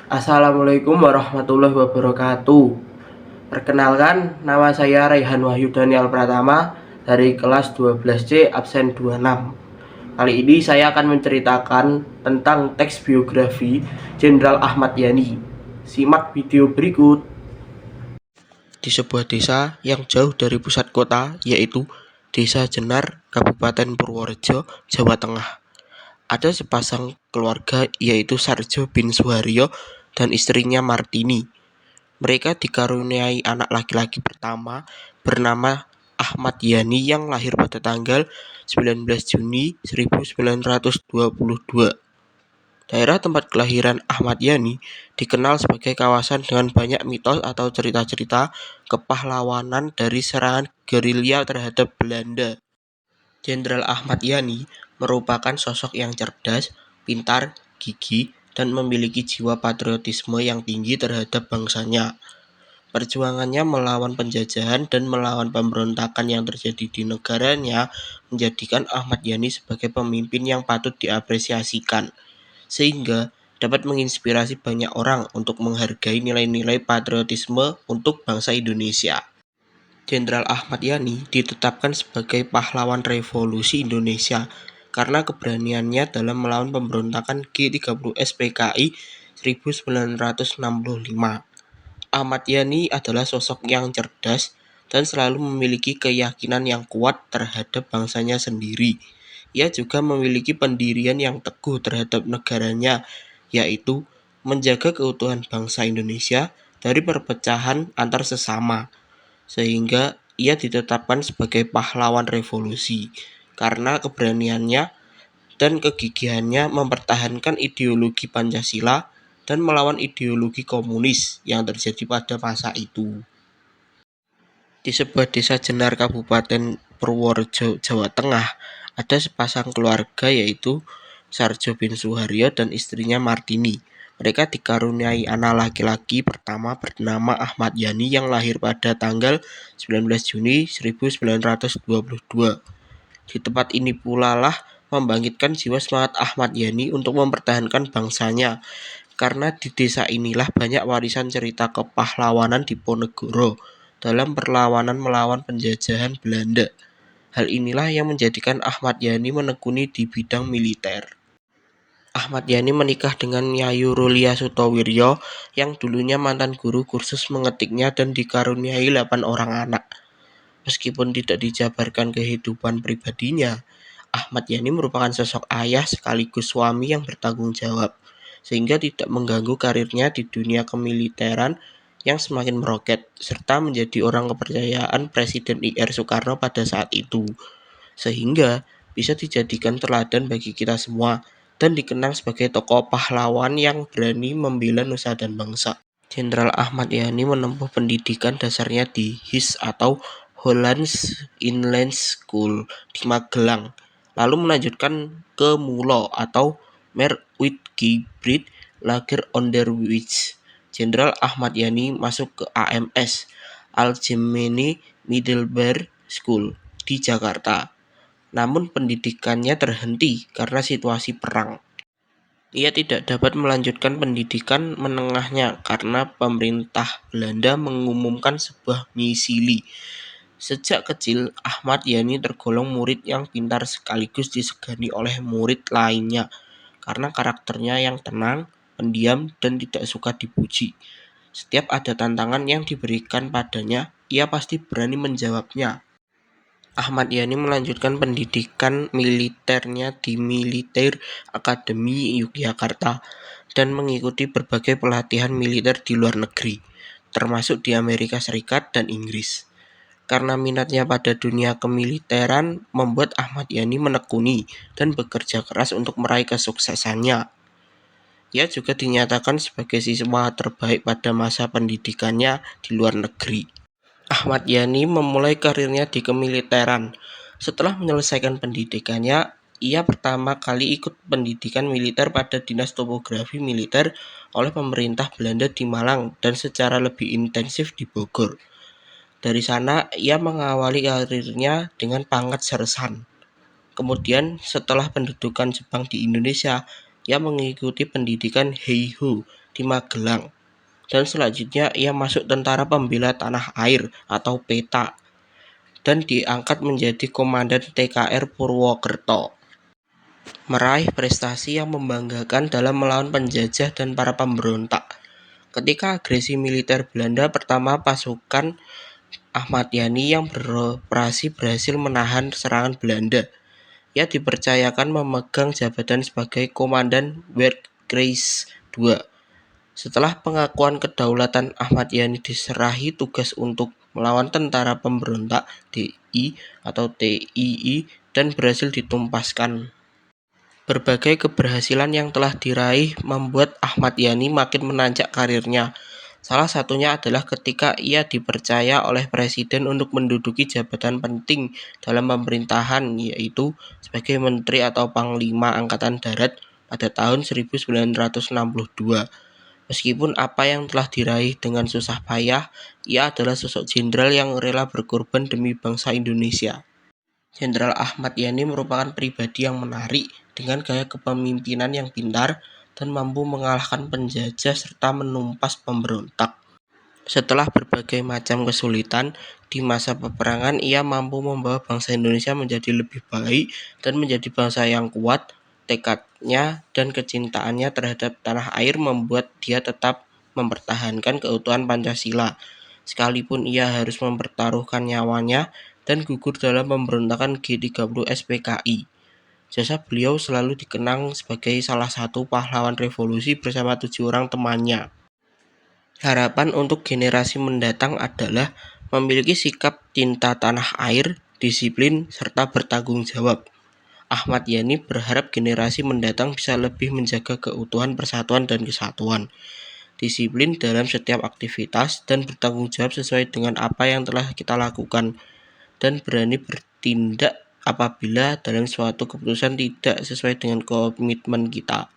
Assalamualaikum warahmatullahi wabarakatuh. Perkenalkan, nama saya Raihan Wahyu Daniel Pratama dari kelas 12C absen 26. Kali ini saya akan menceritakan tentang teks biografi Jenderal Ahmad Yani. Simak video berikut. Di sebuah desa yang jauh dari pusat kota, yaitu Desa Jenar, Kabupaten Purworejo, Jawa Tengah, ada sepasang keluarga yaitu Sarjo bin Suharyo dan istrinya Martini. Mereka dikaruniai anak laki-laki pertama bernama Ahmad Yani yang lahir pada tanggal 19 Juni 1922. Daerah tempat kelahiran Ahmad Yani dikenal sebagai kawasan dengan banyak mitos atau cerita-cerita kepahlawanan dari serangan gerilya terhadap Belanda. Jenderal Ahmad Yani merupakan sosok yang cerdas, pintar, gigih, dan memiliki jiwa patriotisme yang tinggi terhadap bangsanya. Perjuangannya melawan penjajahan dan melawan pemberontakan yang terjadi di negaranya menjadikan Ahmad Yani sebagai pemimpin yang patut diapresiasikan, sehingga dapat menginspirasi banyak orang untuk menghargai nilai-nilai patriotisme untuk bangsa Indonesia. Jenderal Ahmad Yani ditetapkan sebagai pahlawan revolusi Indonesia karena keberaniannya dalam melawan pemberontakan G30S PKI 1965. Ahmad Yani adalah sosok yang cerdas dan selalu memiliki keyakinan yang kuat terhadap bangsanya sendiri. Ia juga memiliki pendirian yang teguh terhadap negaranya, yaitu menjaga keutuhan bangsa Indonesia dari perpecahan antar sesama, sehingga ia ditetapkan sebagai pahlawan revolusi karena keberaniannya dan kegigihannya mempertahankan ideologi Pancasila dan melawan ideologi komunis yang terjadi pada masa itu. Di sebuah desa Jenar Kabupaten Purworejo, Jawa Tengah, ada sepasang keluarga yaitu Sarjo bin Suharyo dan istrinya Martini. Mereka dikaruniai anak laki-laki pertama bernama Ahmad Yani yang lahir pada tanggal 19 Juni 1922. Di tempat ini pula lah membangkitkan jiwa semangat Ahmad Yani untuk mempertahankan bangsanya, karena di desa inilah banyak warisan cerita kepahlawanan Diponegoro dalam perlawanan melawan penjajahan Belanda. Hal inilah yang menjadikan Ahmad Yani menekuni di bidang militer. Ahmad Yani menikah dengan Yayu Rulia Sutowiryo yang dulunya mantan guru kursus mengetiknya dan dikaruniai 8 orang anak. Meskipun tidak dijabarkan kehidupan pribadinya, Ahmad Yani merupakan sosok ayah sekaligus suami yang bertanggung jawab, sehingga tidak mengganggu karirnya di dunia kemiliteran yang semakin meroket, serta menjadi orang kepercayaan Presiden IR Soekarno pada saat itu, sehingga bisa dijadikan teladan bagi kita semua dan dikenang sebagai tokoh pahlawan yang berani membela nusa dan bangsa. Jenderal Ahmad Yani menempuh pendidikan dasarnya di HIS atau Hollands Inland School di Magelang, lalu melanjutkan ke MULO atau Merwitgebreit Lager Onderwijs. Jenderal Ahmad Yani masuk ke AMS Algemene Middelbare School di Jakarta. Namun pendidikannya terhenti karena situasi perang. Ia tidak dapat melanjutkan pendidikan menengahnya karena pemerintah Belanda mengumumkan sebuah misili. Sejak kecil, Ahmad Yani tergolong murid yang pintar sekaligus disegani oleh murid lainnya karena karakternya yang tenang, pendiam, dan tidak suka dipuji. Setiap ada tantangan yang diberikan padanya, ia pasti berani menjawabnya. Ahmad Yani melanjutkan pendidikan militernya di Military Academy Yogyakarta dan mengikuti berbagai pelatihan militer di luar negeri, termasuk di Amerika Serikat dan Inggris. Karena minatnya pada dunia kemiliteran membuat Ahmad Yani menekuni dan bekerja keras untuk meraih kesuksesannya. Ia juga dinyatakan sebagai siswa terbaik pada masa pendidikannya di luar negeri. Ahmad Yani memulai karirnya di kemiliteran. Setelah menyelesaikan pendidikannya, ia pertama kali ikut pendidikan militer pada Dinas Topografi Militer oleh pemerintah Belanda di Malang dan secara lebih intensif di Bogor. Dari sana, ia mengawali karirnya dengan pangkat sersan. Kemudian, setelah pendudukan Jepang di Indonesia, Ia mengikuti pendidikan Heiho di Magelang, dan selanjutnya ia masuk Tentara Pembela Tanah Air atau PETA dan diangkat menjadi Komandan TKR Purwokerto. Meraih prestasi yang membanggakan dalam melawan penjajah dan para pemberontak. Ketika agresi militer Belanda pertama, pasukan Ahmad Yani yang beroperasi berhasil menahan serangan Belanda. Ia dipercayakan memegang jabatan sebagai Komandan Wehrkreis II. Setelah pengakuan kedaulatan, Ahmad Yani diserahi tugas untuk melawan tentara pemberontak DI atau TII dan berhasil ditumpaskan. Berbagai keberhasilan yang telah diraih membuat Ahmad Yani makin menanjak karirnya. Salah satunya adalah ketika ia dipercaya oleh Presiden untuk menduduki jabatan penting dalam pemerintahan, yaitu sebagai Menteri atau Panglima Angkatan Darat pada tahun 1962. Meskipun apa yang telah diraih dengan susah payah, ia adalah sosok jenderal yang rela berkorban demi bangsa Indonesia. Jenderal Ahmad Yani merupakan pribadi yang menarik dengan gaya kepemimpinan yang pintar dan mampu mengalahkan penjajah serta menumpas pemberontak. Setelah berbagai macam kesulitan di masa peperangan, ia mampu membawa bangsa Indonesia menjadi lebih baik dan menjadi bangsa yang kuat. Tekadnya dan kecintaannya terhadap tanah air membuat dia tetap mempertahankan keutuhan Pancasila, sekalipun ia harus mempertaruhkan nyawanya dan gugur dalam pemberontakan G30 SPKI. Jasa beliau selalu dikenang sebagai salah satu pahlawan revolusi bersama 7 orang temannya. Harapan untuk generasi mendatang adalah memiliki sikap cinta tanah air, disiplin, serta bertanggung jawab. Ahmad Yani berharap generasi mendatang bisa lebih menjaga keutuhan persatuan dan kesatuan, disiplin dalam setiap aktivitas, dan bertanggung jawab sesuai dengan apa yang telah kita lakukan, dan berani bertindak apabila dalam suatu keputusan tidak sesuai dengan komitmen kita.